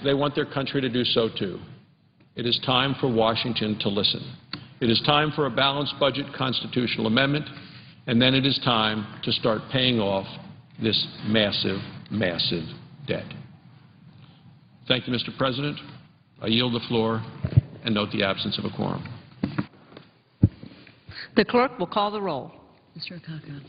they want their country to do so too. It is time for Washington to listen. It is time for a balanced budget constitutional amendment, and then it is time to start paying off this massive, massive debt. Thank you, Mr. President. I yield the floor and note the absence of a quorum. The clerk will call the roll. Mr. Akaka.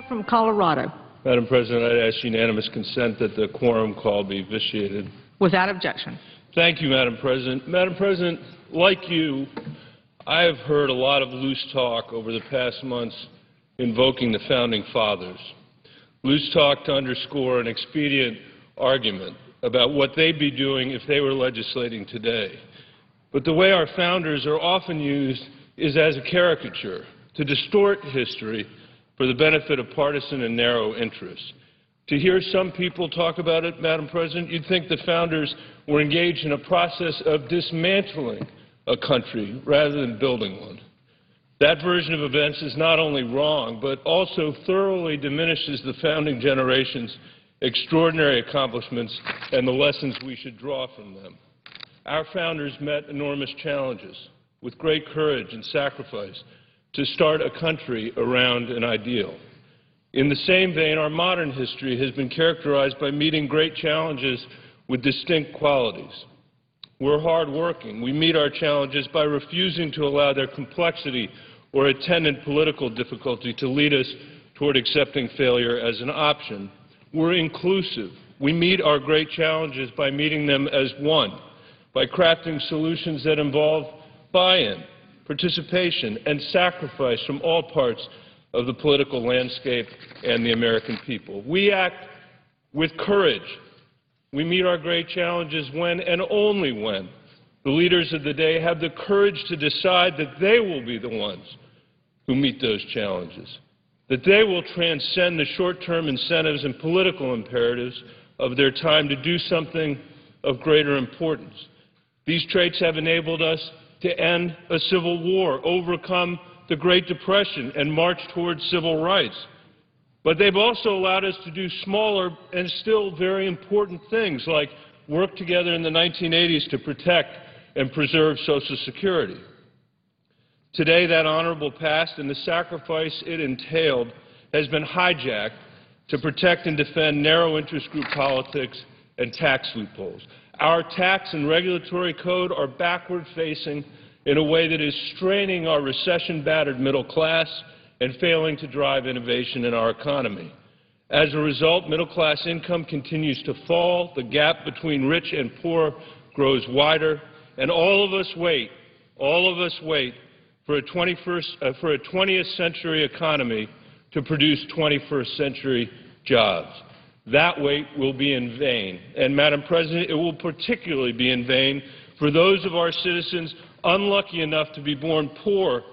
From Colorado. Madam President, I'd ask unanimous consent that the quorum call be vitiated. Without objection. Thank you, Madam President. Madam President, like you, I have heard a lot of loose talk over the past months invoking the Founding Fathers. Loose talk to underscore an expedient argument about what they'd be doing if they were legislating today. But the way our founders are often used is as a caricature, to distort history for the benefit of partisan and narrow interests. To hear some people talk about it, Madam President, you'd think the founders were engaged in a process of dismantling a country rather than building one. That version of events is not only wrong, but also thoroughly diminishes the founding generation's extraordinary accomplishments and the lessons we should draw from them. Our founders met enormous challenges with great courage and sacrifice to start a country around an ideal. In the same vein, our modern history has been characterized by meeting great challenges with distinct qualities. We're hardworking. We meet our challenges by refusing to allow their complexity or attendant political difficulty to lead us toward accepting failure as an option. We're inclusive. We meet our great challenges by meeting them as one, by crafting solutions that involve buy-in, participation, and sacrifice from all parts of the political landscape and the American people. We act with courage. We meet our great challenges when and only when the leaders of the day have the courage to decide that they will be the ones who meet those challenges, that they will transcend the short-term incentives and political imperatives of their time to do something of greater importance. These traits have enabled us to end a civil war, overcome the Great Depression, and march towards civil rights. But they've also allowed us to do smaller and still very important things, like work together in the 1980s to protect and preserve Social Security. Today, that honorable past and the sacrifice it entailed has been hijacked to protect and defend narrow interest group politics and tax loopholes. Our tax and regulatory code are backward-facing in a way that is straining our recession-battered middle class and failing to drive innovation in our economy. As a result, middle-class income continues to fall, the gap between rich and poor grows wider, and all of us wait for a 20th century economy to produce 21st century jobs. That wait will be in vain. And, Madam President, it will particularly be in vain for those of our citizens unlucky enough to be born poor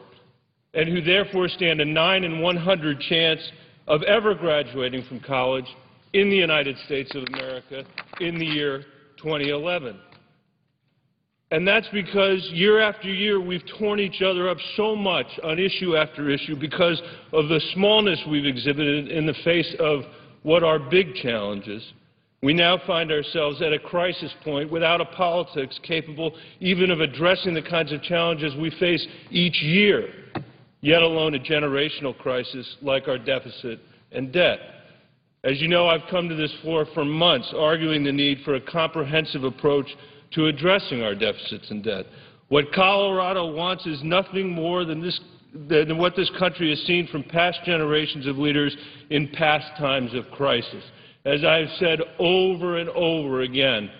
and who therefore stand a 9 in 100 chance of ever graduating from college in the United States of America in the year 2011. And that's because year after year we've torn each other up so much on issue after issue because of the smallness we've exhibited in the face of what are big challenges. We now find ourselves at a crisis point without a politics capable even of addressing the kinds of challenges we face each year, yet alone a generational crisis like our deficit and debt. As you know, I've come to this floor for months arguing the need for a comprehensive approach to addressing our deficits and debt. What Colorado wants is nothing more than what this country has seen from past generations of leaders in past times of crisis. As I've said over and over again,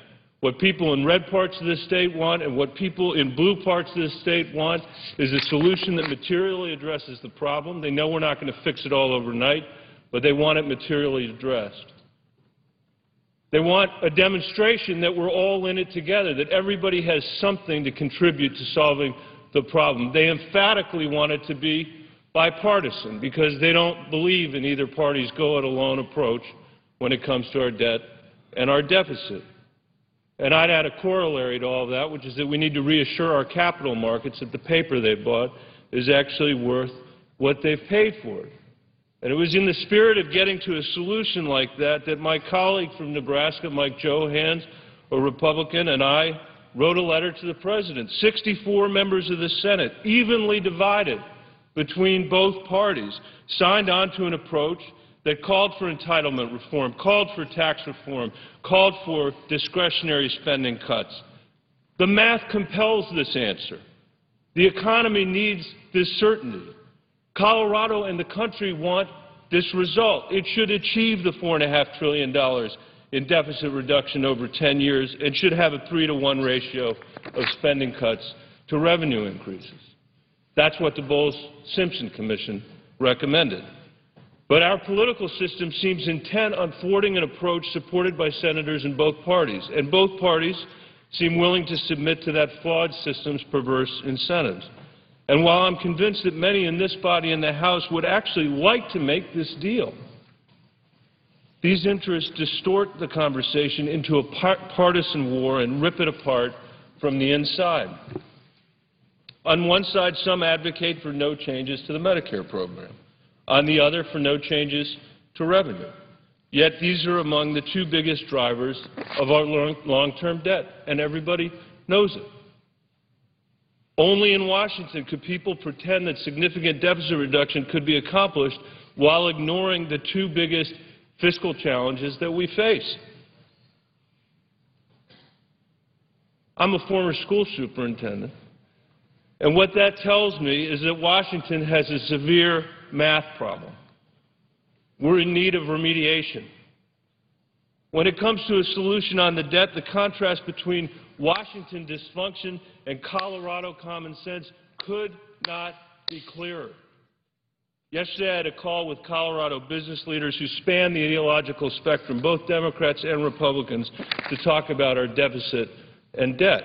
what people in red parts of this state want and what people in blue parts of this state want is a solution that materially addresses the problem. They know we're not going to fix it all overnight, but they want it materially addressed. They want a demonstration that we're all in it together, that everybody has something to contribute to solving the problem. They emphatically want it to be bipartisan because they don't believe in either party's go-it-alone approach when it comes to our debt and our deficit. And I'd add a corollary to all of that, which is that we need to reassure our capital markets that the paper they bought is actually worth what they've paid for it. And it was in the spirit of getting to a solution like that that my colleague from Nebraska, Mike Johans, a Republican, and I wrote a letter to the President. 64 members of the Senate, evenly divided between both parties, signed on to an approach that called for entitlement reform, called for tax reform, called for discretionary spending cuts. The math compels this answer. The economy needs this certainty. Colorado and the country want this result. It should achieve the $4.5 trillion in deficit reduction over 10 years and should have a 3-to-1 ratio of spending cuts to revenue increases. That's what the Bowles-Simpson Commission recommended. But our political system seems intent on thwarting an approach supported by senators in both parties, and both parties seem willing to submit to that flawed system's perverse incentives. And while I'm convinced that many in this body and the House would actually like to make this deal, these interests distort the conversation into a partisan war and rip it apart from the inside. On one side, some advocate for no changes to the Medicare program. On the other, for no changes to revenue. Yet these are among the two biggest drivers of our long-term debt, and everybody knows it. Only in Washington could people pretend that significant deficit reduction could be accomplished while ignoring the two biggest fiscal challenges that we face. I'm a former school superintendent, and what that tells me is that Washington has a severe math problem. We're in need of remediation. When it comes to a solution on the debt, the contrast between Washington dysfunction and Colorado common sense could not be clearer. Yesterday, I had a call with Colorado business leaders who span the ideological spectrum, both Democrats and Republicans, to talk about our deficit and debt.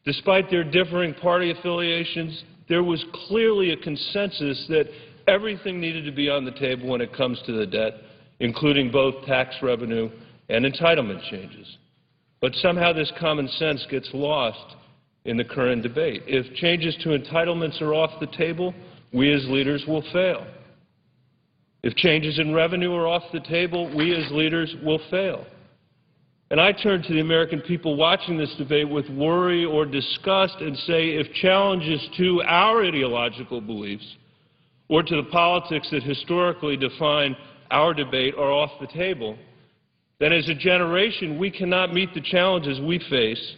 Despite their differing party affiliations, there was clearly a consensus that everything needed to be on the table when it comes to the debt, including both tax revenue and entitlement changes. But somehow this common sense gets lost in the current debate. If changes to entitlements are off the table, we as leaders will fail. If changes in revenue are off the table, we as leaders will fail. And I turn to the American people watching this debate with worry or disgust and say, if challenges to our ideological beliefs or to the politics that historically define our debate are off the table, then as a generation we cannot meet the challenges we face,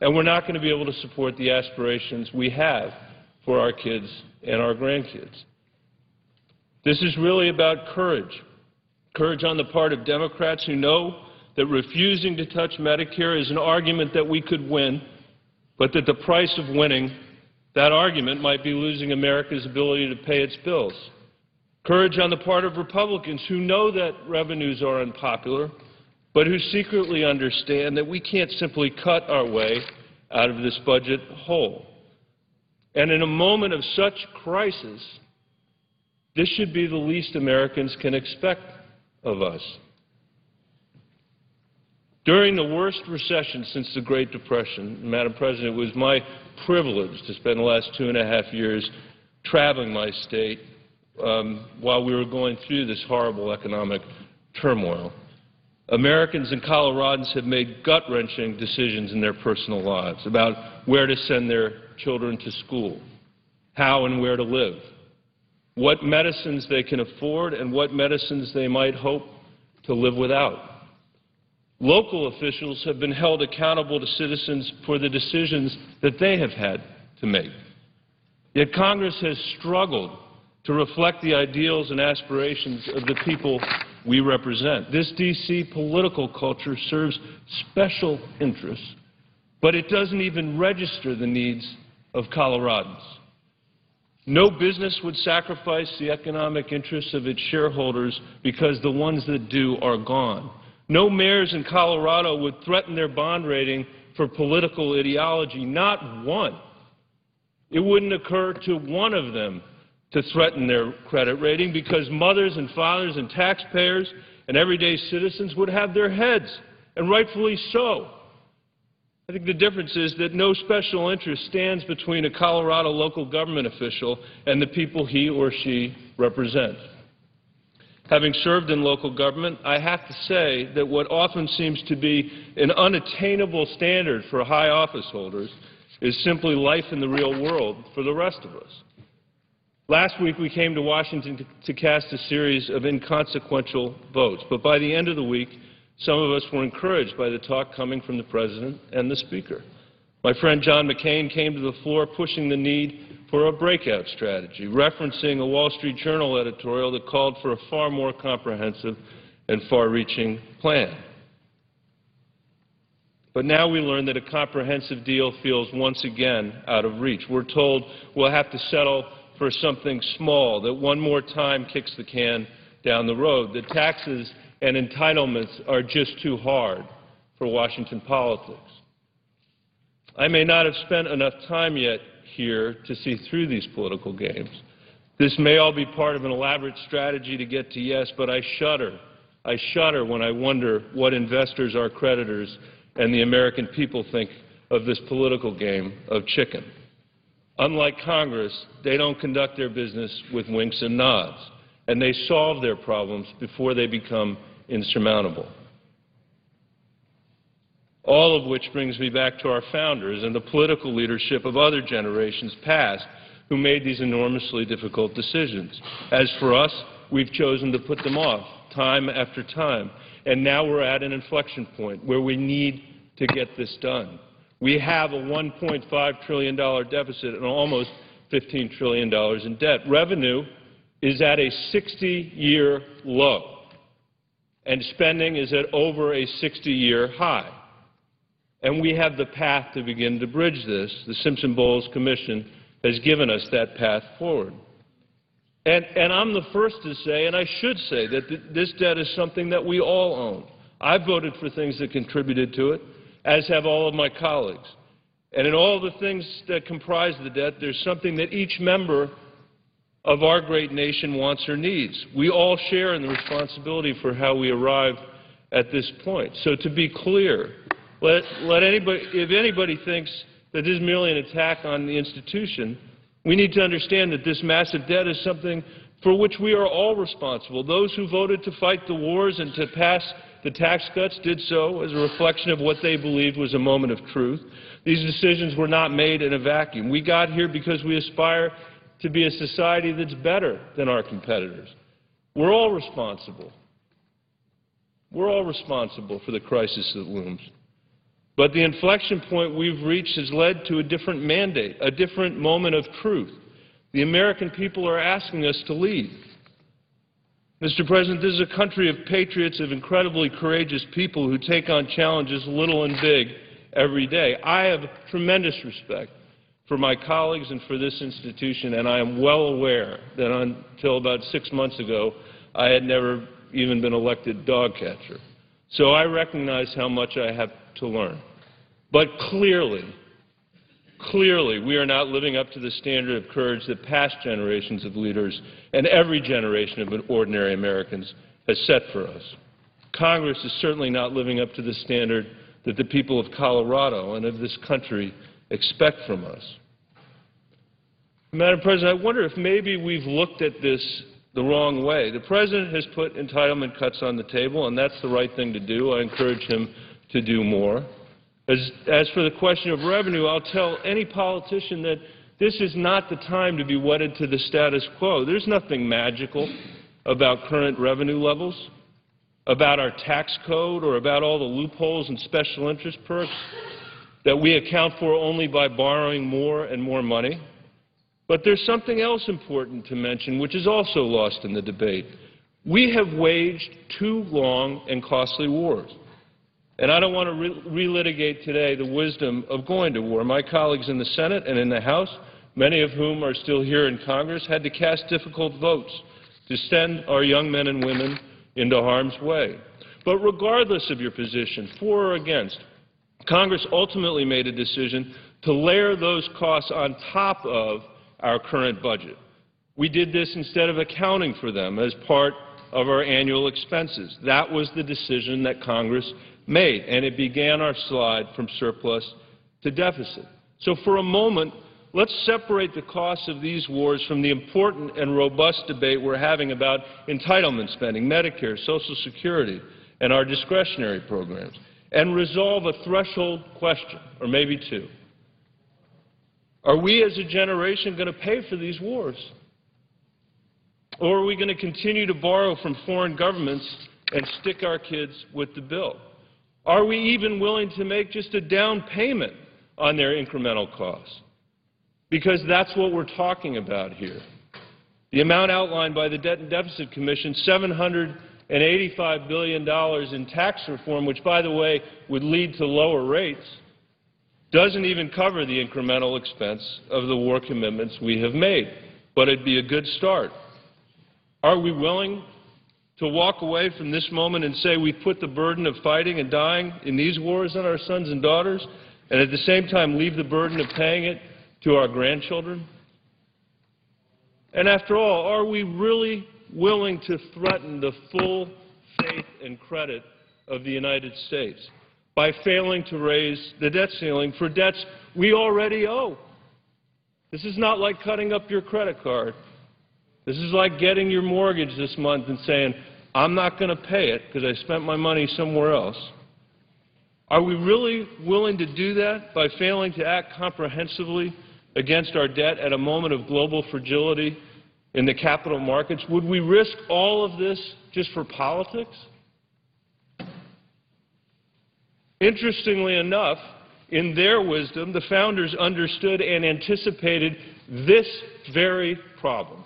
and we're not going to be able to support the aspirations we have for our kids and our grandkids. This is really about courage. Courage on the part of Democrats who know that refusing to touch Medicare is an argument that we could win, but that the price of winning that argument might be losing America's ability to pay its bills. Courage on the part of Republicans who know that revenues are unpopular, but who secretly understand that we can't simply cut our way out of this budget hole. And in a moment of such crisis, this should be the least Americans can expect of us. During the worst recession since the Great Depression, Madam President, it was my privilege to spend the last 2.5 years traveling my state while we were going through this horrible economic turmoil. Americans and Coloradans have made gut-wrenching decisions in their personal lives about where to send their children to school, how and where to live, what medicines they can afford, and what medicines they might hope to live without. Local officials have been held accountable to citizens for the decisions that they have had to make. Yet Congress has struggled to reflect the ideals and aspirations of the people we represent. This D.C. political culture serves special interests, but it doesn't even register the needs of Coloradans. No business would sacrifice the economic interests of its shareholders because the ones that do are gone. No mayors in Colorado would threaten their bond rating for political ideology, not one. It wouldn't occur to one of them to threaten their credit rating because mothers and fathers and taxpayers and everyday citizens would have their heads, and rightfully so. I think the difference is that no special interest stands between a Colorado local government official and the people he or she represents. Having served in local government, I have to say that what often seems to be an unattainable standard for high office holders is simply life in the real world for the rest of us. Last week we came to Washington to cast a series of inconsequential votes, but by the end of the week, some of us were encouraged by the talk coming from the President and the Speaker. My friend John McCain came to the floor pushing the need for for a breakout strategy, referencing a Wall Street Journal editorial that called for a far more comprehensive and far-reaching plan. But now we learn that a comprehensive deal feels once again out of reach. We're told we'll have to settle for something small, that one more time kicks the can down the road, that taxes and entitlements are just too hard for Washington politics. I may not have spent enough time yet here to see through these political games. This may all be part of an elaborate strategy to get to yes, but I shudder. I shudder when I wonder what investors, our creditors, and the American people think of this political game of chicken. Unlike Congress, they don't conduct their business with winks and nods, and they solve their problems before they become insurmountable. All of which brings me back to our founders and the political leadership of other generations past who made these enormously difficult decisions. As for us, we've chosen to put them off time after time, and now we're at an inflection point where we need to get this done. We have a $1.5 trillion deficit and almost $15 trillion in debt. Revenue is at a 60-year low, and spending is at over a 60-year high. And we have the path to begin to bridge this. The Simpson-Bowles Commission has given us that path forward. And I'm the first to say, and I should say, that this debt is something that we all own. I voted for things that contributed to it, as have all of my colleagues. And in all the things that comprise the debt, there's something that each member of our great nation wants or needs. We all share in the responsibility for how we arrive at this point. So to be clear, if anybody thinks that this is merely an attack on the institution, we need to understand that this massive debt is something for which we are all responsible. Those who voted to fight the wars and to pass the tax cuts did so as a reflection of what they believed was a moment of truth. These decisions were not made in a vacuum. We got here because we aspire to be a society that's better than our competitors. We're all responsible. We're all responsible for the crisis that looms. But the inflection point we've reached has led to a different mandate, a different moment of truth. The American people are asking us to lead. Mr. President, this is a country of patriots, of incredibly courageous people who take on challenges little and big every day. I have tremendous respect for my colleagues and for this institution, and I am well aware that until about 6 months ago, I had never even been elected dog catcher. So I recognize how much I have to learn. But clearly, we are not living up to the standard of courage that past generations of leaders and every generation of ordinary Americans has set for us. Congress is certainly not living up to the standard that the people of Colorado and of this country expect from us. Madam President, I wonder if maybe we've looked at this the wrong way. The President has put entitlement cuts on the table, and that's the right thing to do. I encourage him to do more. As for the question of revenue, I'll tell any politician that this is not the time to be wedded to the status quo. There's nothing magical about current revenue levels, about our tax code, or about all the loopholes and special interest perks that we account for only by borrowing more and more money. But there's something else important to mention, which is also lost in the debate. We have waged 2 long and costly wars. And I don't want to relitigate today the wisdom of going to war. My colleagues in the Senate and in the House, many of whom are still here in Congress, had to cast difficult votes to send our young men and women into harm's way. But regardless of your position, for or against, Congress ultimately made a decision to layer those costs on top of our current budget. We did this instead of accounting for them as part of our annual expenses. That was the decision that Congress made, and it began our slide from surplus to deficit. So for a moment, let's separate the costs of these wars from the important and robust debate we're having about entitlement spending, Medicare, Social Security, and our discretionary programs, and resolve a threshold question, or maybe 2. Are we as a generation going to pay for these wars? Or are we going to continue to borrow from foreign governments and stick our kids with the bill? Are we even willing to make just a down payment on their incremental costs? because that's what we're talking about here. The amount outlined by the Debt and Deficit Commission, $785 billion in tax reform, which, by the way, would lead to lower rates, doesn't even cover the incremental expense of the war commitments we have made. But it'd be a good start. Are we willing to walk away from this moment and say we've put the burden of fighting and dying in these wars on our sons and daughters, and at the same time leave the burden of paying it to our grandchildren? And after all, are we really willing to threaten the full faith and credit of the United States by failing to raise the debt ceiling for debts we already owe? This is not like cutting up your credit card. This is like getting your mortgage this month and saying, I'm not going to pay it because I spent my money somewhere else. Are we really willing to do that by failing to act comprehensively against our debt at a moment of global fragility in the capital markets? Would we risk all of this just for politics? Interestingly enough, in their wisdom, the founders understood and anticipated this very problem.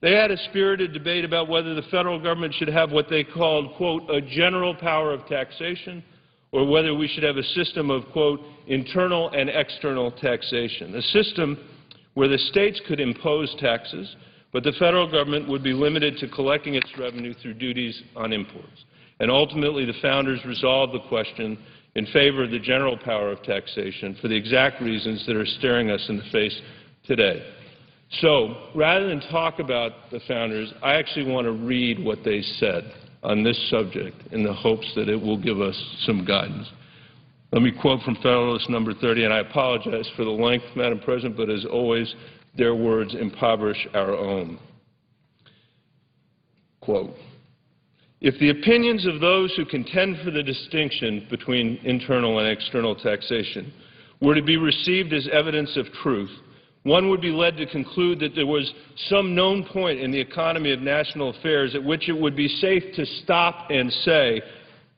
They had a spirited debate about whether the federal government should have what they called, quote, a general power of taxation, or whether we should have a system of, quote, internal and external taxation, a system where the states could impose taxes, but the federal government would be limited to collecting its revenue through duties on imports. And ultimately, the founders resolved the question in favor of the general power of taxation for the exact reasons that are staring us in the face today. So, rather than talk about the founders, I actually want to read what they said on this subject in the hopes that it will give us some guidance. Let me quote from Federalist number 30, and I apologize for the length, Madam President, but as always, their words impoverish our own. Quote, if the opinions of those who contend for the distinction between internal and external taxation were to be received as evidence of truth, one would be led to conclude that there was some known point in the economy of national affairs at which it would be safe to stop and say,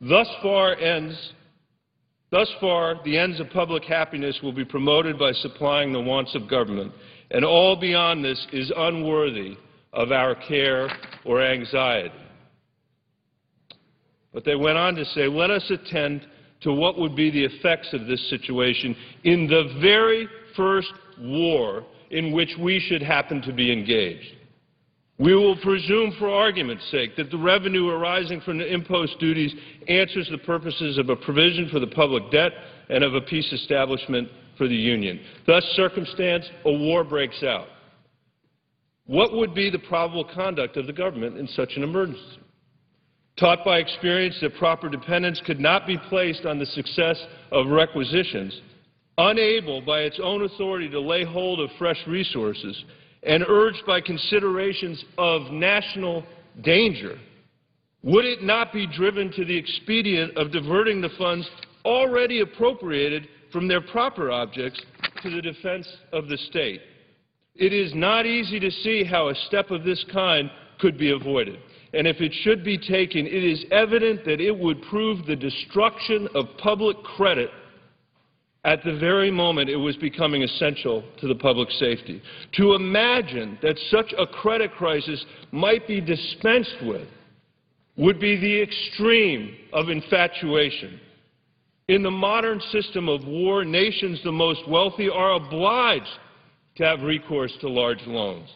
thus far the ends of public happiness will be promoted by supplying the wants of government, and all beyond this is unworthy of our care or anxiety. But they went on to say, let us attend to what would be the effects of this situation in the very first war in which we should happen to be engaged. We will presume for argument's sake that the revenue arising from the imposed duties answers the purposes of a provision for the public debt and of a peace establishment for the Union. Thus circumstanced, a war breaks out. What would be the probable conduct of the government in such an emergency? Taught by experience that proper dependence could not be placed on the success of requisitions, unable by its own authority to lay hold of fresh resources, and urged by considerations of national danger, would it not be driven to the expedient of diverting the funds already appropriated from their proper objects to the defense of the state? It is not easy to see how a step of this kind could be avoided. And if it should be taken, it is evident that it would prove the destruction of public credit at the very moment it was becoming essential to the public safety. To imagine that such a credit crisis might be dispensed with would be the extreme of infatuation. In the modern system of war, nations the most wealthy are obliged to have recourse to large loans.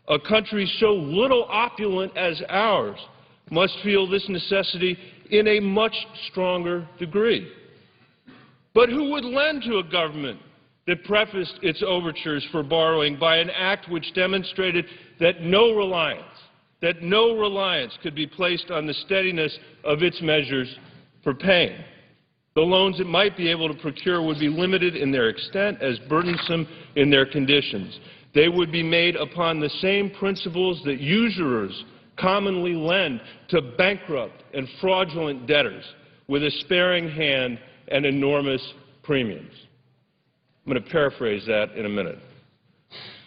A country so little opulent as ours must feel this necessity in a much stronger degree. But who would lend to a government that prefaced its overtures for borrowing by an act which demonstrated that no reliance could be placed on the steadiness of its measures for paying? The loans it might be able to procure would be limited in their extent, as burdensome in their conditions. They would be made upon the same principles that usurers commonly lend to bankrupt and fraudulent debtors, with a sparing hand and enormous premiums. I'm going to paraphrase that in a minute.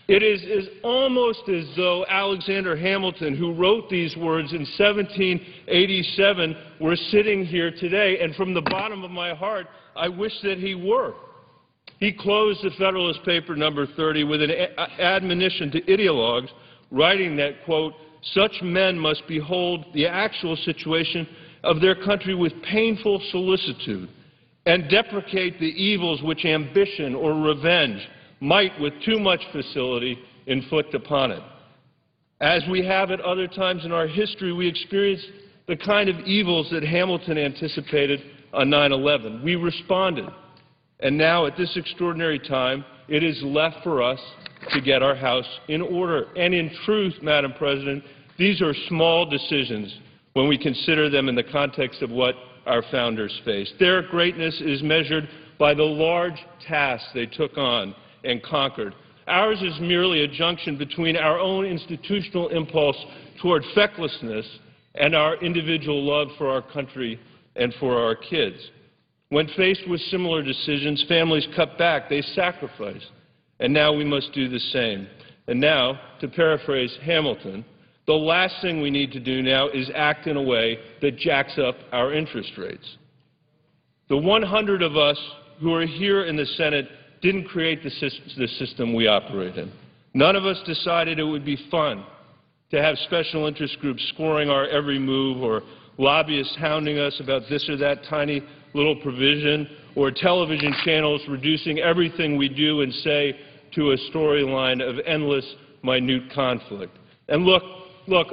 It is almost as though Alexander Hamilton, who wrote these words in 1787, were sitting here today, and from the bottom of my heart, I wish that he were. He closed the Federalist Paper number 30 with an admonition to ideologues, writing that, quote, "Such men must behold the actual situation of their country with painful solicitude and deprecate the evils which ambition or revenge might with too much facility inflict upon it." As we have at other times in our history, we experienced the kind of evils that Hamilton anticipated on 9/11. We responded. And now, at this extraordinary time, it is left for us to get our house in order. And in truth, Madam President, these are small decisions when we consider them in the context of what our founders faced. Their greatness is measured by the large tasks they took on and conquered. Ours is merely a junction between our own institutional impulse toward fecklessness and our individual love for our country and for our kids. When faced with similar decisions, families cut back, they sacrifice, and now we must do the same. And now, to paraphrase Hamilton, the last thing we need to do now is act in a way that jacks up our interest rates. The 100 of us who are here in the Senate didn't create the system we operate in. None of us decided it would be fun to have special interest groups scoring our every move, or lobbyists hounding us about this or that tiny little provision, or television channels reducing everything we do and say to a storyline of endless, minute conflict. And look,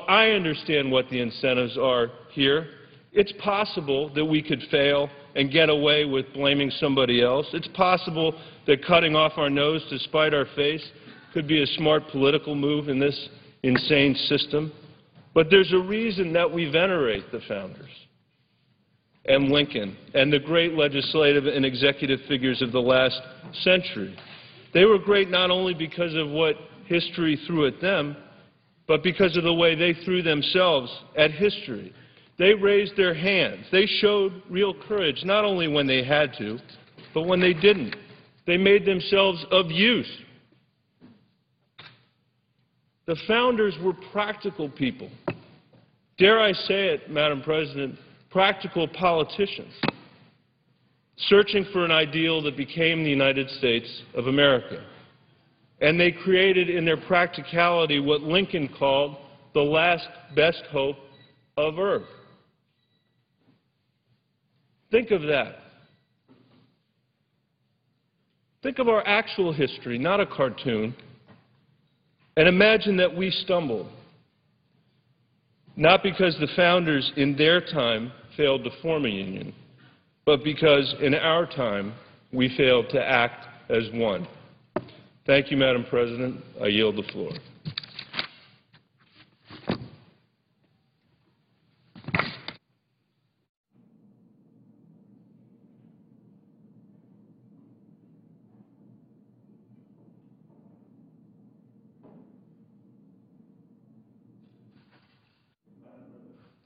I understand what the incentives are here. It's possible that we could fail and get away with blaming somebody else. It's possible that cutting off our nose to spite our face could be a smart political move in this insane system. But there's a reason that we venerate the founders and Lincoln and the great legislative and executive figures of the last century. They were great not only because of what history threw at them, but because of the way they threw themselves at history. They raised their hands. They showed real courage, not only when they had to, but when they didn't. They made themselves of use. The founders were practical people. Dare I say it, Madam President, practical politicians, searching for an ideal that became the United States of America. And they created in their practicality what Lincoln called the last best hope of Earth. Think of that. Think of our actual history, not a cartoon, and imagine that we stumbled, not because the founders in their time failed to form a union, but because in our time we failed to act as one. Thank you, Madam President. I yield the floor.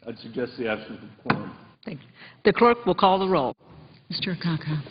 I'd suggest the absence of quorum. Thank you. The clerk will call the roll. Mr. Akaka.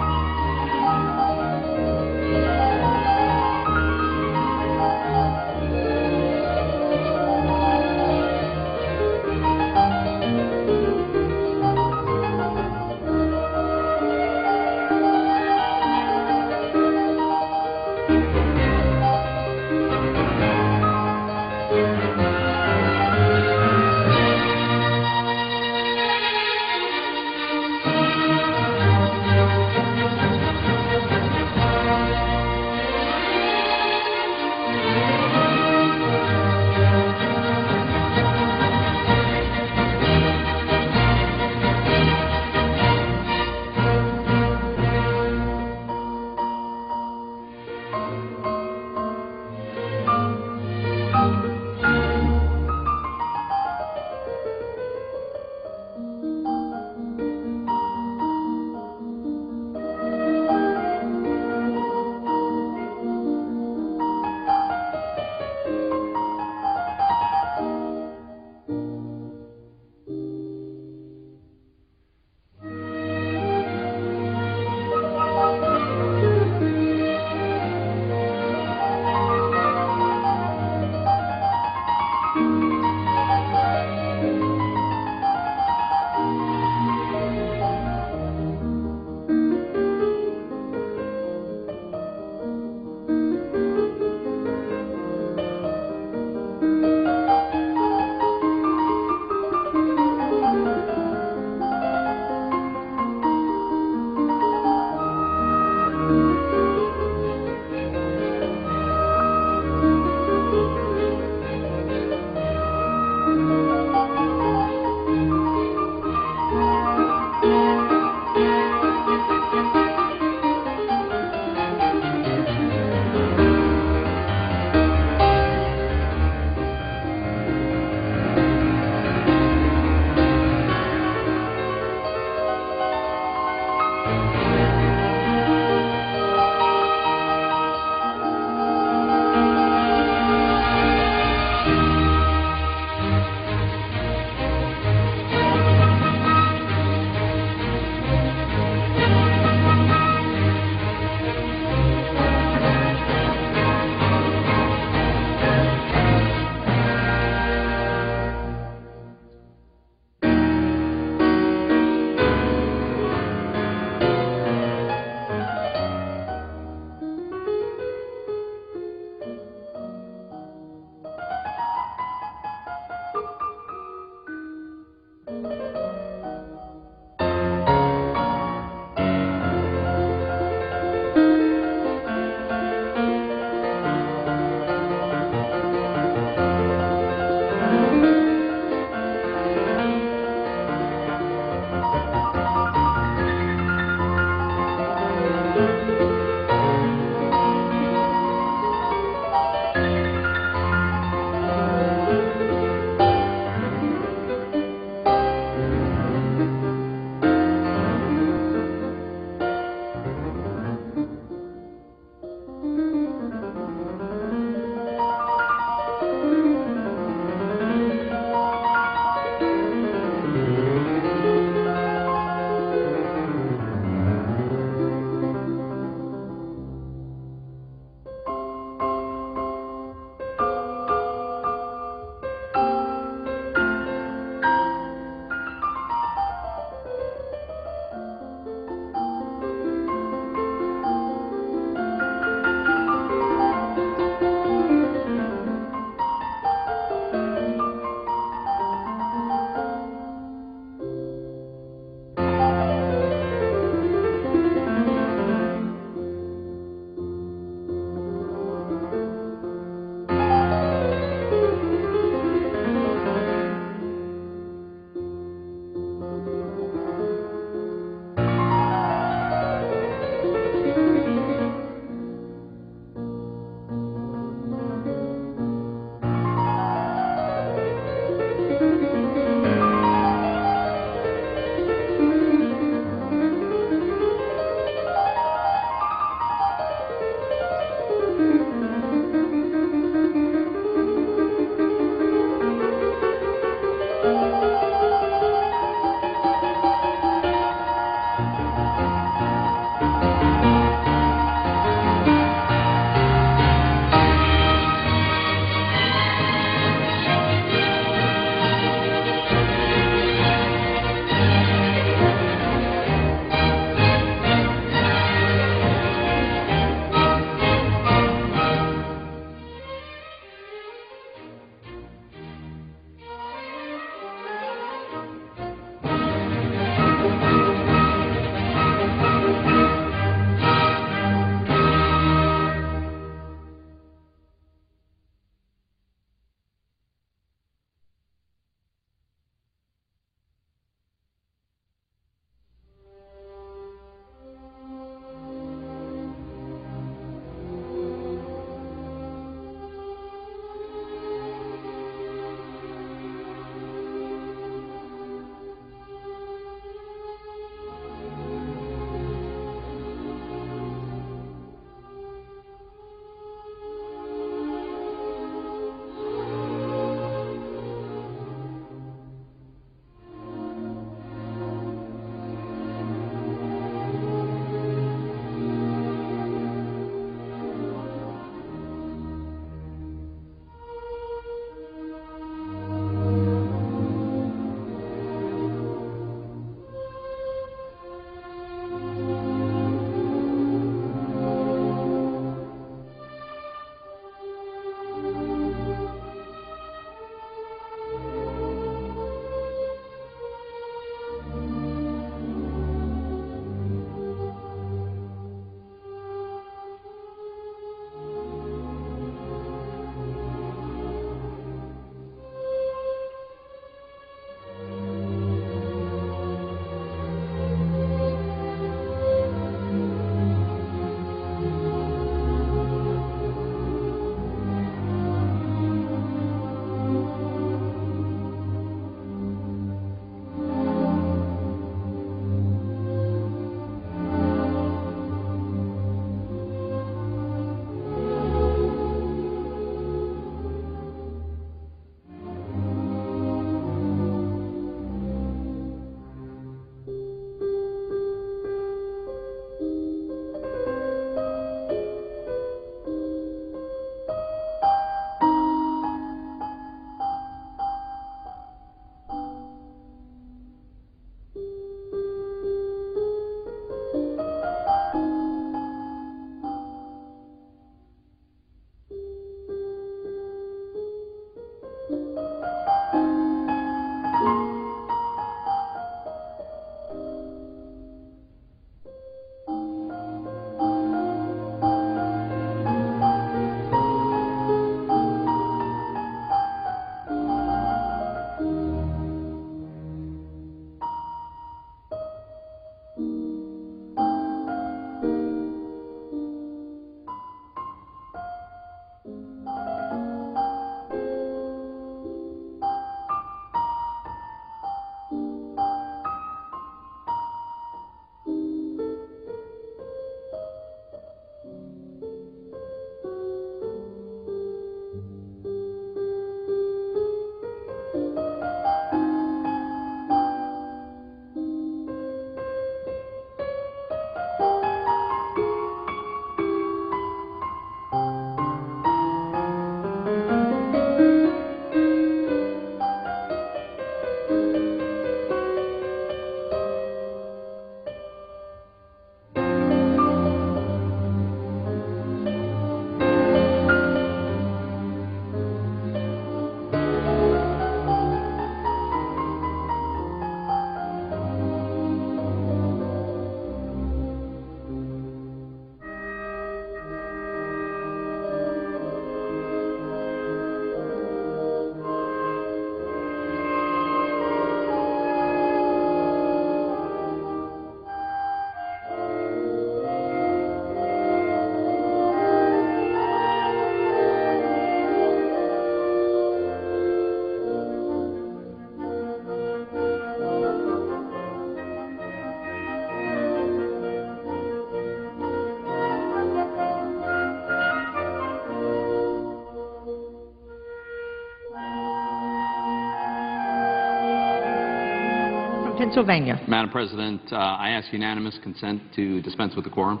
Pennsylvania. Madam President, I ask unanimous consent to dispense with the quorum.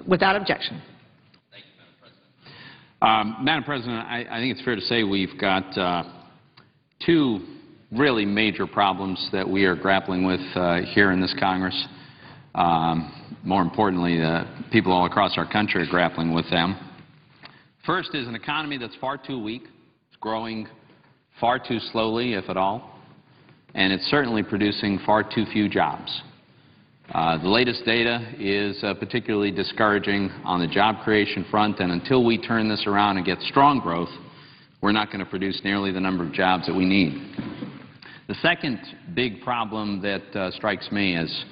Without objection. Madam President, I think it's fair to say we've got two really major problems that we are grappling with here in this Congress. More importantly, people all across our country are grappling with them. First is an economy that's far too weak. It's growing far too slowly, if at all, and it's certainly producing far too few jobs. The latest data is particularly discouraging on the job creation front, and until we turn this around and get strong growth, we're not going to produce nearly the number of jobs that we need. The second big problem that strikes me as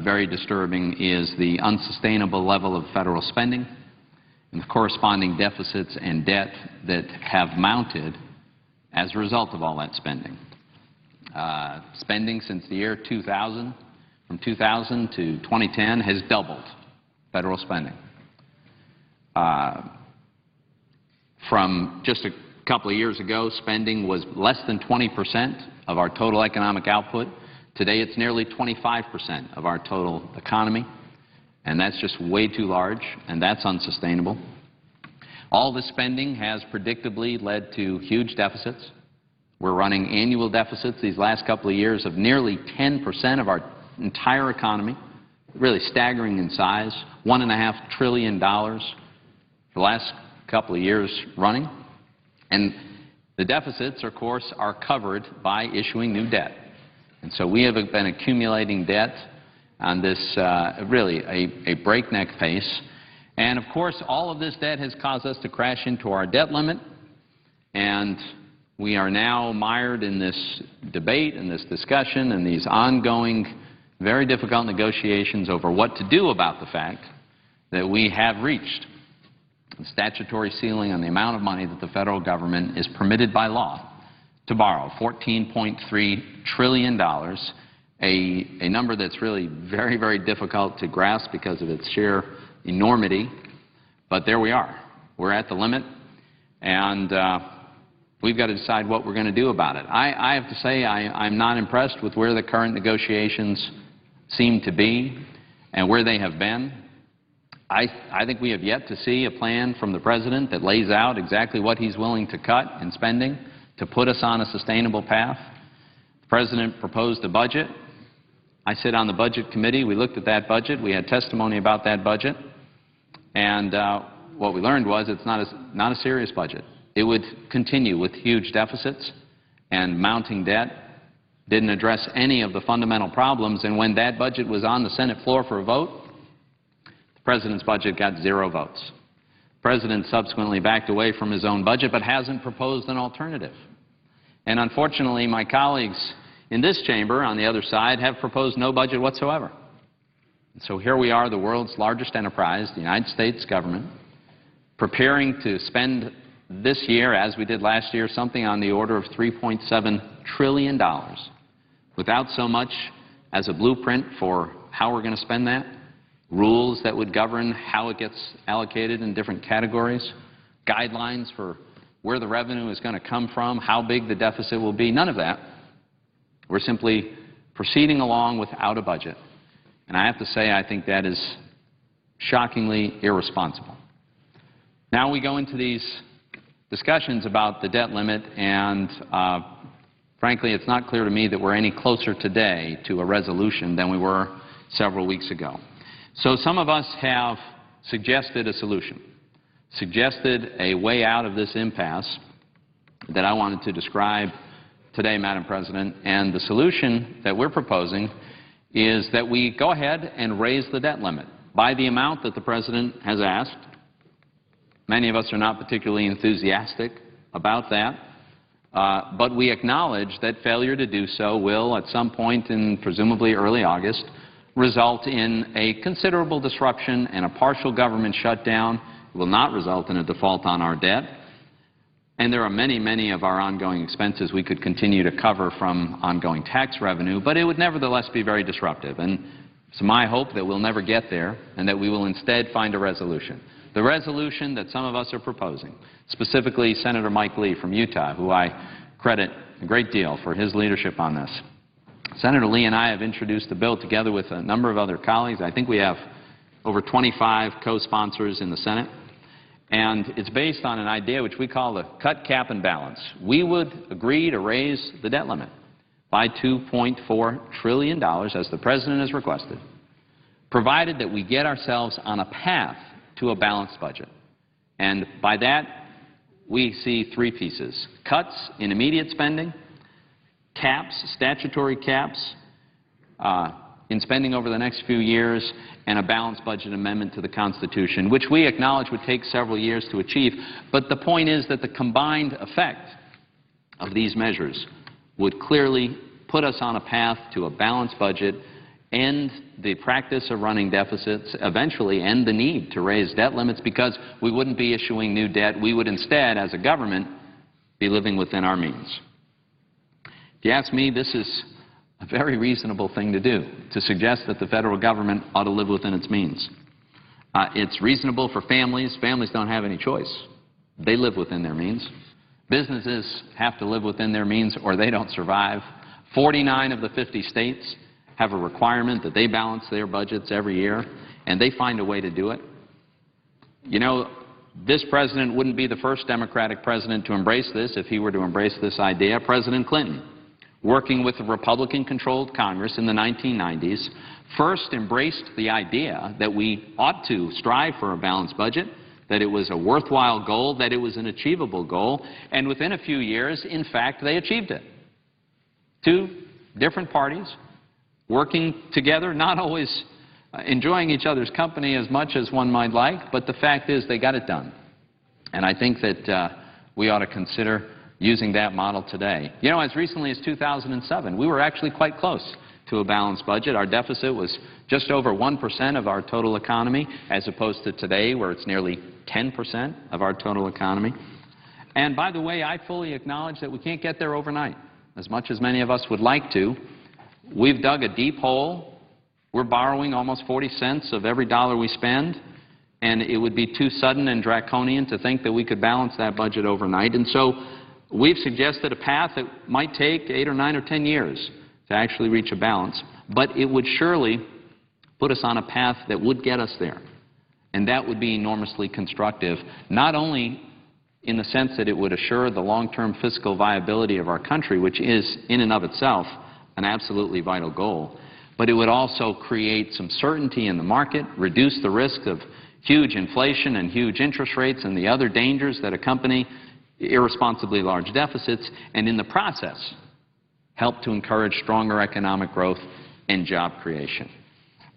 very disturbing is the unsustainable level of federal spending and the corresponding deficits and debt that have mounted as a result of all that spending. Spending since the year 2000, from 2000 to 2010, has doubled federal spending. From just a couple of years ago, spending was less than 20% of our total economic output. Today, it's nearly 25% of our total economy, and that's just way too large, and that's unsustainable. All this spending has predictably led to huge deficits. We're running annual deficits these last couple of years of nearly 10% of our entire economy, really staggering in size, $1.5 trillion for the last couple of years running. And the deficits, of course, are covered by issuing new debt. And so we have been accumulating debt on this really a breakneck pace. And, of course, all of this debt has caused us to crash into our debt limit, and we are now mired in this debate and this discussion and these ongoing, very difficult negotiations over what to do about the fact that we have reached the statutory ceiling on the amount of money that the federal government is permitted by law to borrow, $14.3 trillion, a number that's really very, very difficult to grasp because of its sheer enormity. But there we are. We're at the limit, and we've got to decide what we're going to do about it. I have to say I'm not impressed with where the current negotiations seem to be and where they have been. I think we have yet to see a plan from the President that lays out exactly what he's willing to cut in spending to put us on a sustainable path. The President proposed a budget. I sit on the Budget Committee. We looked at that budget. We had testimony about that budget. And what we learned was it's not a serious budget. It would continue with huge deficits and mounting debt, didn't address any of the fundamental problems. And when that budget was on the Senate floor for a vote, the President's budget got 0 votes. The President subsequently backed away from his own budget but hasn't proposed an alternative. And unfortunately, my colleagues in this chamber on the other side have proposed no budget whatsoever. And so here we are, the world's largest enterprise, the United States government, preparing to spend this year, as we did last year, something on the order of $3.7 trillion without so much as a blueprint for how we're going to spend that, rules that would govern how it gets allocated in different categories, guidelines for where the revenue is going to come from, how big the deficit will be, none of that. We're simply proceeding along without a budget. And I have to say, I think that is shockingly irresponsible. Now we go into these discussions about the debt limit, and frankly, it's not clear to me that we're any closer today to a resolution than we were several weeks ago. So some of us have suggested a solution, suggested a way out of this impasse that I wanted to describe today, Madam President. And the solution that we're proposing is that we go ahead and raise the debt limit by the amount that the President has asked. Many of us are not particularly enthusiastic about that, but we acknowledge that failure to do so will, at some point in presumably early August, result in a considerable disruption and a partial government shutdown. It will not result in a default on our debt. And there are many, many of our ongoing expenses we could continue to cover from ongoing tax revenue, but it would nevertheless be very disruptive. And it's my hope that we'll never get there and that we will instead find a resolution. The resolution that some of us are proposing, specifically Senator Mike Lee from Utah, who I credit a great deal for his leadership on this, Senator Lee and I have introduced a bill together with a number of other colleagues. I think we have over 25 co-sponsors in the Senate. And it's based on an idea which we call the cut, cap, and balance. We would agree to raise the debt limit by $2.4 trillion, as the President has requested, provided that we get ourselves on a path to a balanced budget. And by that, we see three pieces: cuts in immediate spending, caps, statutory caps in spending over the next few years, and a balanced budget amendment to the Constitution, which we acknowledge would take several years to achieve. But the point is that the combined effect of these measures would clearly put us on a path to a balanced budget, end the practice of running deficits, eventually end the need to raise debt limits, because we wouldn't be issuing new debt. We would instead, as a government, be living within our means. If you ask me, this is a very reasonable thing to do, to suggest that the federal government ought to live within its means. It's reasonable for families. Families don't have any choice. They live within their means. Businesses have to live within their means or they don't survive. 49 of the 50 states have a requirement that they balance their budgets every year, and they find a way to do it. You know, this president wouldn't be the first Democratic president to embrace this if he were to embrace this idea. President Clinton, working with a Republican-controlled Congress in the 1990s, first embraced the idea that we ought to strive for a balanced budget, that it was a worthwhile goal, that it was an achievable goal, and within a few years, in fact, they achieved it. Two different parties working together, not always enjoying each other's company as much as one might like, but the fact is they got it done. And I think that we ought to consider using that model today. You know, as recently as 2007, we were actually quite close to a balanced budget. Our deficit was just over 1% of our total economy, as opposed to today, where it's nearly 10% of our total economy. And by the way, I fully acknowledge that we can't get there overnight. As much as many of us would like to, we've dug a deep hole. We're borrowing almost 40 cents of every dollar we spend, and it would be too sudden and draconian to think that we could balance that budget overnight. And so we've suggested a path that might take 8 or 9 or 10 years to actually reach a balance, but it would surely put us on a path that would get us there. And that would be enormously constructive, not only in the sense that it would assure the long-term fiscal viability of our country, which is in and of itself an absolutely vital goal, but it would also create some certainty in the market, reduce the risk of huge inflation and huge interest rates and the other dangers that accompany irresponsibly large deficits, and in the process help to encourage stronger economic growth and job creation.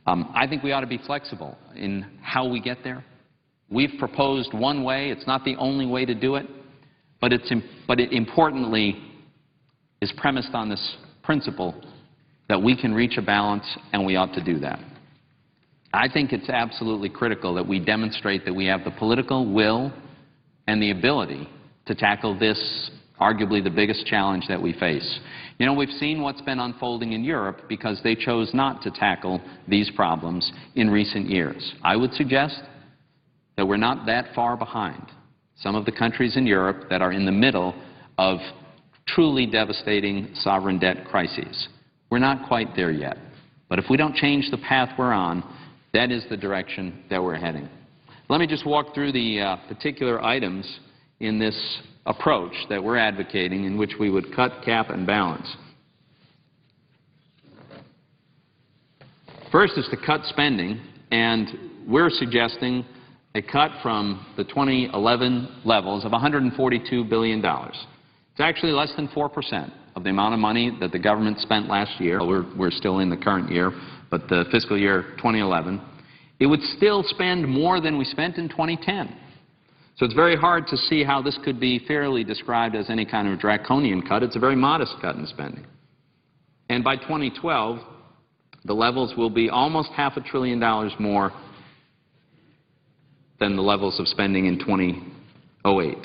I think we ought to be flexible in how we get there. We've proposed one way. It's not the only way to do it, but it importantly is premised on this principle that we can reach a balance, and we ought to do that. I think it's absolutely critical that we demonstrate that we have the political will and the ability to tackle this, arguably the biggest challenge that we face. You know, we've seen what's been unfolding in Europe because they chose not to tackle these problems in recent years. I would suggest that we're not that far behind some of the countries in Europe that are in the middle of truly devastating sovereign debt crises. We're not quite there yet. But if we don't change the path we're on, that is the direction that we're heading. Let me just walk through the particular items in this approach that we're advocating, in which we would cut, cap, and balance. First is to cut spending, and we're suggesting a cut from the 2011 levels of $142 billion. It's actually less than 4% of the amount of money that the government spent last year. We're still in the current year, but the fiscal year 2011. It would still spend more than we spent in 2010. So it's very hard to see how this could be fairly described as any kind of draconian cut. It's a very modest cut in spending. And by 2012, the levels will be almost $500 billion more than the levels of spending in 2008.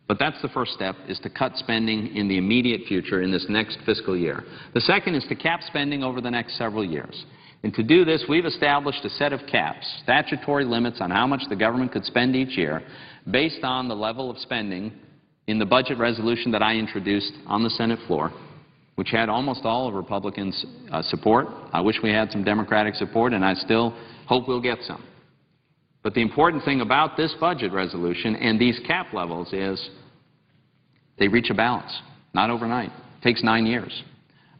But that's the first step, is to cut spending in the immediate future in this next fiscal year. The second is to cap spending over the next several years. And to do this, we've established a set of caps, statutory limits on how much the government could spend each year based on the level of spending in the budget resolution that I introduced on the Senate floor. which had almost all of Republicans' support. I wish we had some Democratic support, and I still hope we'll get some. But the important thing about this budget resolution and these cap levels is they reach a balance, not overnight. It takes 9 years.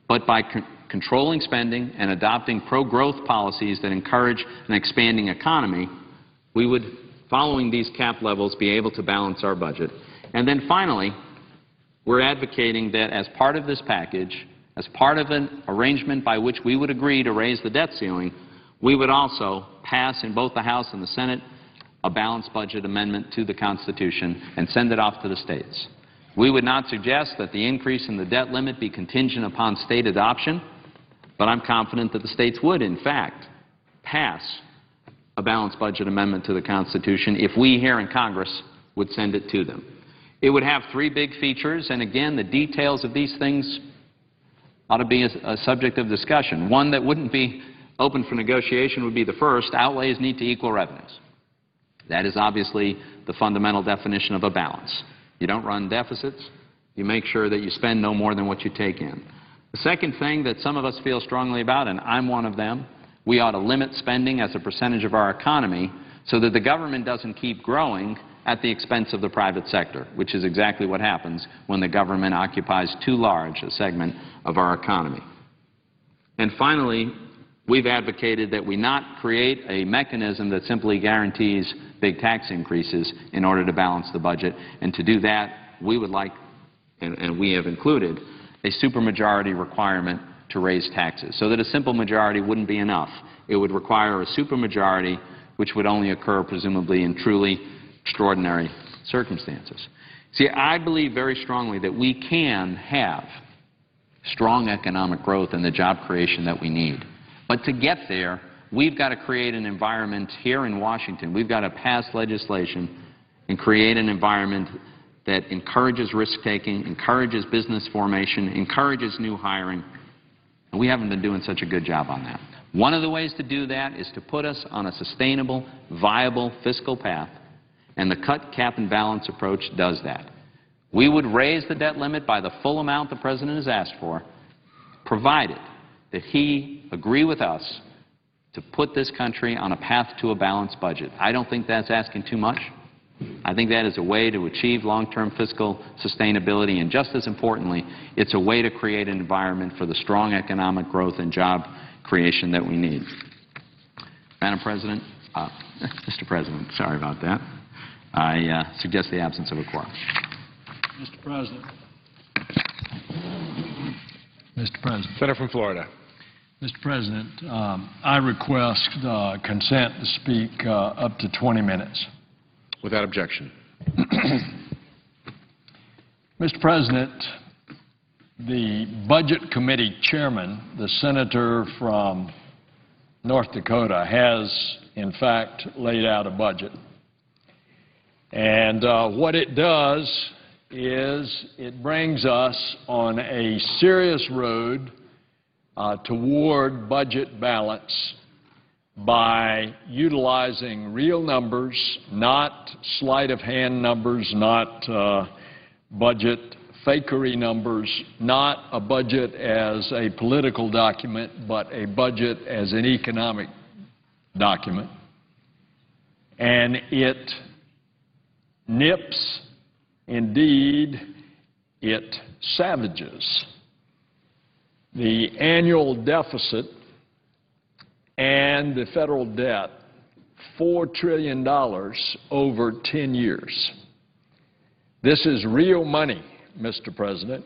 But by controlling spending and adopting pro-growth policies that encourage an expanding economy, we would, following these cap levels, be able to balance our budget. And then finally, we're advocating that as part of this package, as part of an arrangement by which we would agree to raise the debt ceiling, we would also pass in both the House and the Senate a balanced budget amendment to the Constitution and send it off to the states. We would not suggest that the increase in the debt limit be contingent upon state adoption, but I'm confident that the states would, in fact, pass a balanced budget amendment to the Constitution if we here in Congress would send it to them. It would have 3 big features, and again, the details of these things ought to be a subject of discussion. One that wouldn't be open for negotiation would be the first: outlays need to equal revenues. That is obviously the fundamental definition of a balance. You don't run deficits. You make sure that you spend no more than what you take in. The second thing that some of us feel strongly about, and I'm one of them, we ought to limit spending as a percentage of our economy so that the government doesn't keep growing at the expense of the private sector, which is exactly what happens when the government occupies too large a segment of our economy. And finally, we've advocated that we not create a mechanism that simply guarantees big tax increases in order to balance the budget. And to do that, we would like, and we have included, a supermajority requirement to raise taxes, so that a simple majority wouldn't be enough. It would require a supermajority, which would only occur presumably in truly extraordinary circumstances. See, I believe very strongly that we can have strong economic growth and the job creation that we need. But to get there, we've got to create an environment here in Washington. We've got to pass legislation and create an environment that encourages risk-taking, encourages business formation, encourages new hiring. And we haven't been doing such a good job on that. One of the ways to do that is to put us on a sustainable, viable fiscal path, and the cut, cap, and balance approach does that. We would raise the debt limit by the full amount the President has asked for, provided that he agree with us to put this country on a path to a balanced budget. I don't think that's asking too much. I think that is a way to achieve long-term fiscal sustainability, and just as importantly, it's a way to create an environment for the strong economic growth and job creation that we need. Madam President, Mr. President, sorry about that. I suggest the absence of a quorum. Mr. President. Mr. President. Senator from Florida. Mr. President, I request consent to speak up to 20 minutes. Without objection. Mr. President, the Budget Committee Chairman, the senator from North Dakota, has, in fact, laid out a budget. And what it does is it brings us on a serious road toward budget balance by utilizing real numbers, not sleight-of-hand numbers, not budget fakery numbers, not a budget as a political document, but a budget as an economic document. And it nips, indeed, it savages the annual deficit and the federal debt, $4 trillion over 10 years. This is real money, Mr. President,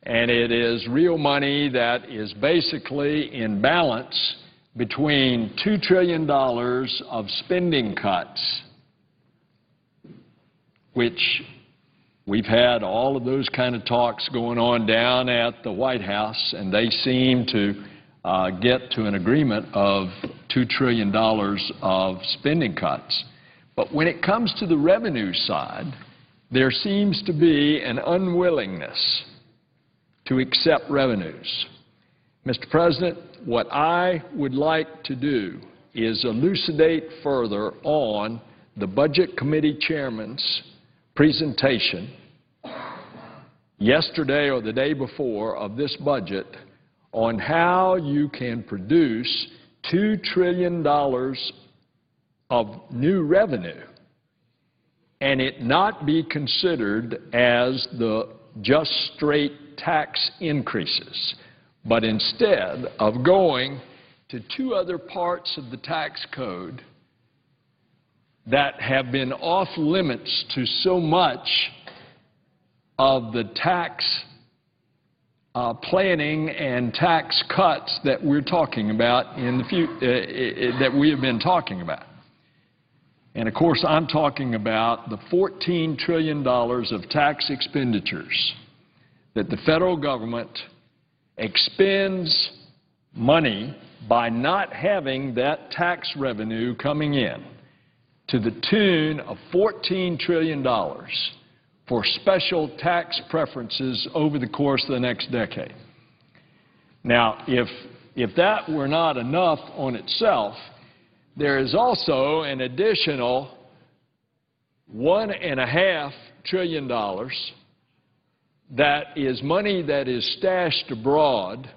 and it is real money that is basically in balance between $2 trillion of spending cuts, which we've had all of those kind of talks going on down at the White House, and they seem to get to an agreement of $2 trillion of spending cuts. But when it comes to the revenue side, there seems to be an unwillingness to accept revenues. Mr. President, what I would like to do is elucidate further on the Budget Committee Chairman's presentation yesterday or the day before of this budget on how you can produce $2 trillion of new revenue and it not be considered as the just straight tax increases, but instead of going to two other parts of the tax code that have been off limits to so much of the tax planning and tax cuts that we're talking about in the that we have been talking about. And of course, I'm talking about the $14 trillion of tax expenditures that the federal government expends money by not having that tax revenue coming in to the tune of $14 trillion for special tax preferences over the course of the next decade. Now, if that were not enough on itself, there is also an additional $1.5 trillion that is money that is stashed abroad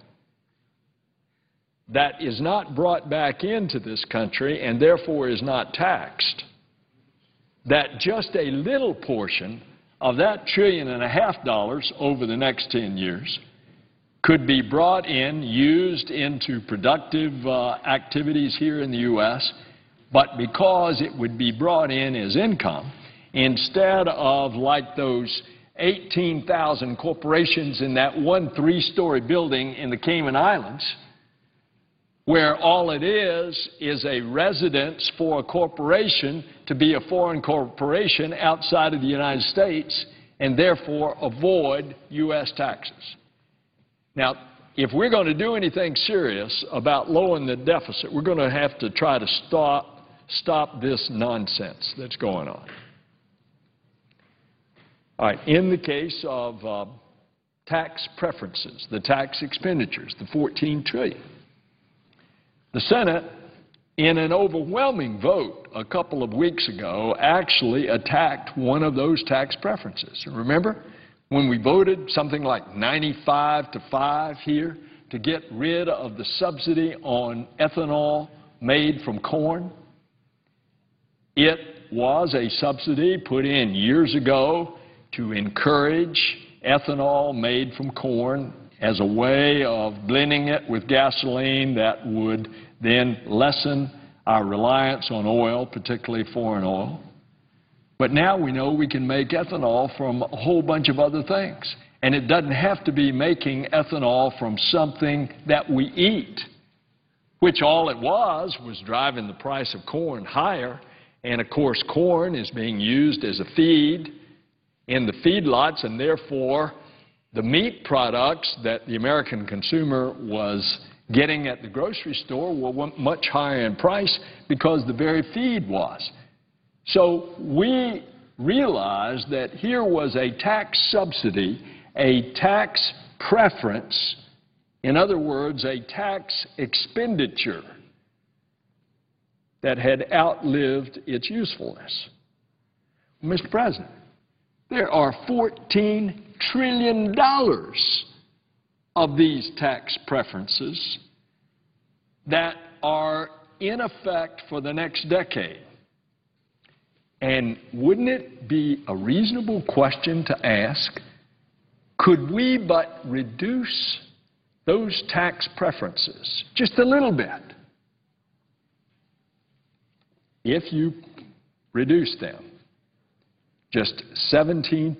that is not brought back into this country and therefore is not taxed, that just a little portion of that $1.5 trillion over the next 10 years could be brought in, used into productive activities here in the U.S., but because it would be brought in as income, instead of like those 18,000 corporations in that one three-story building in the Cayman Islands, where all it is a residence for a corporation to be a foreign corporation outside of the United States and therefore avoid U.S. taxes. Now, if we're going to do anything serious about lowering the deficit, we're going to have to try to stop this nonsense that's going on. All right, in the case of tax preferences, the tax expenditures, the $14 trillion, the Senate, in an overwhelming vote a couple of weeks ago, actually attacked one of those tax preferences. Remember when we voted something like 95-5 here to get rid of the subsidy on ethanol made from corn? It was a subsidy put in years ago to encourage ethanol made from corn as a way of blending it with gasoline that would then lessen our reliance on oil, particularly foreign oil. But now we know we can make ethanol from a whole bunch of other things. And it doesn't have to be making ethanol from something that we eat, which all it was driving the price of corn higher. And, of course, corn is being used as a feed in the feedlots, and therefore the meat products that the American consumer was getting at the grocery store were much higher in price because the very feed was. So we realized that here was a tax subsidy, a tax preference, in other words, a tax expenditure that had outlived its usefulness. Mr. President, there are $14 trillion of these tax preferences that are in effect for the next decade. And wouldn't it be a reasonable question to ask, could we but reduce those tax preferences just a little bit? If you reduce them, just 17%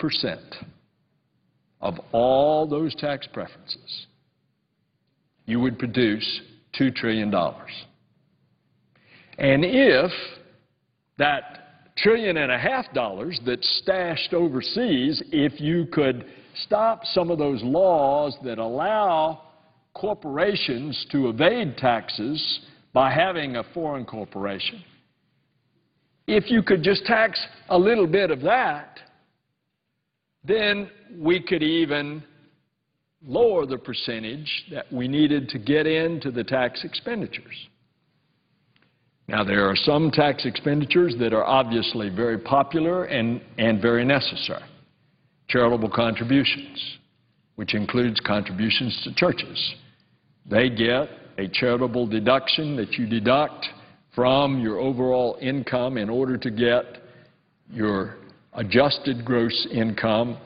of all those tax preferences, you would produce $2 trillion. And if that $1.5 trillion that's stashed overseas, if you could stop some of those laws that allow corporations to evade taxes by having a foreign corporation, if you could just tax a little bit of that, then we could even lower the percentage that we needed to get into the tax expenditures. Now, there are some tax expenditures that are obviously very popular and very necessary. charitable contributions, which includes contributions to churches. They get a charitable deduction that you deduct from your overall income in order to get your adjusted gross income.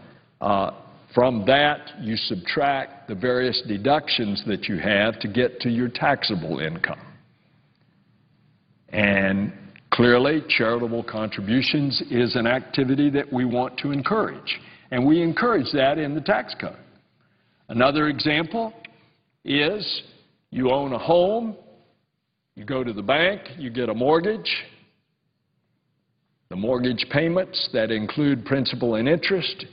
From that, you subtract the various deductions that you have to get to your taxable income. And clearly, charitable contributions is an activity that we want to encourage, and we encourage that in the tax code. Another example is you own a home, you go to the bank, you get a mortgage. The mortgage payments that include principal and interest,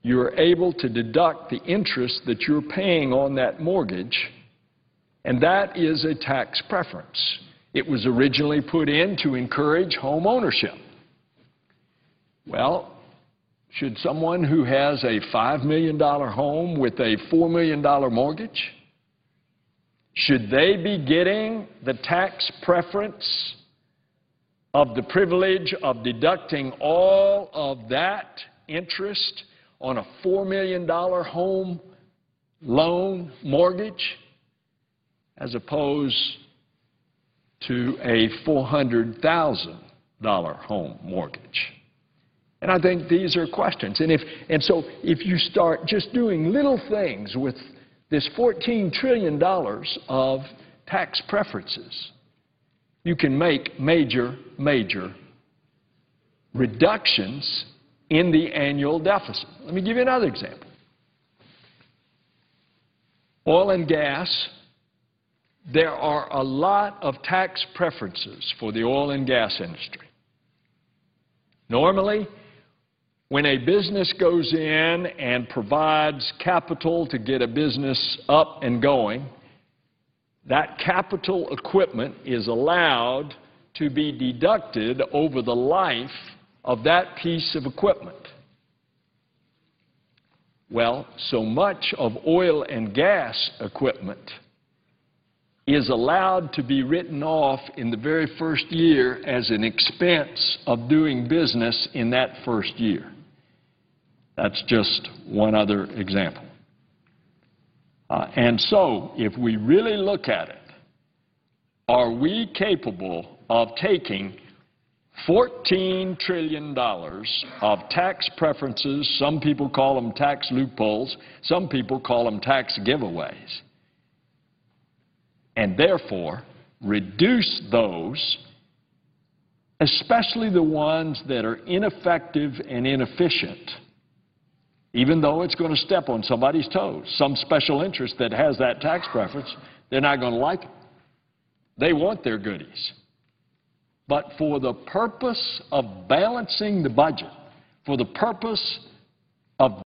you're able to deduct the interest that you're paying on that mortgage, and that is a tax preference. It was originally put in to encourage home ownership. Well, should someone who has a $5 million home with a $4 million mortgage, should they be getting the tax preference of the privilege of deducting all of that interest on a $4 million home loan mortgage as opposed to a $400,000 home mortgage? And I think these are questions. And so if you start just doing little things with this $14 trillion of tax preferences, you can make major, major reductions in the annual deficit. Let me give you another example. Oil and gas, there are a lot of tax preferences for the oil and gas industry. Normally, when a business goes in and provides capital to get a business up and going, that capital equipment is allowed to be deducted over the life of that piece of equipment. Well, so much of oil and gas equipment is allowed to be written off in the very first year as an expense of doing business in that first year. That's just one other example. And so, if we really look at it, are we capable of taking $14 trillion of tax preferences, some people call them tax loopholes, some people call them tax giveaways, and therefore reduce those, especially the ones that are ineffective and inefficient, even though it's going to step on somebody's toes, some special interest that has that tax preference, they're not going to like it. They want their goodies. But for the purpose of balancing the budget, for the purpose of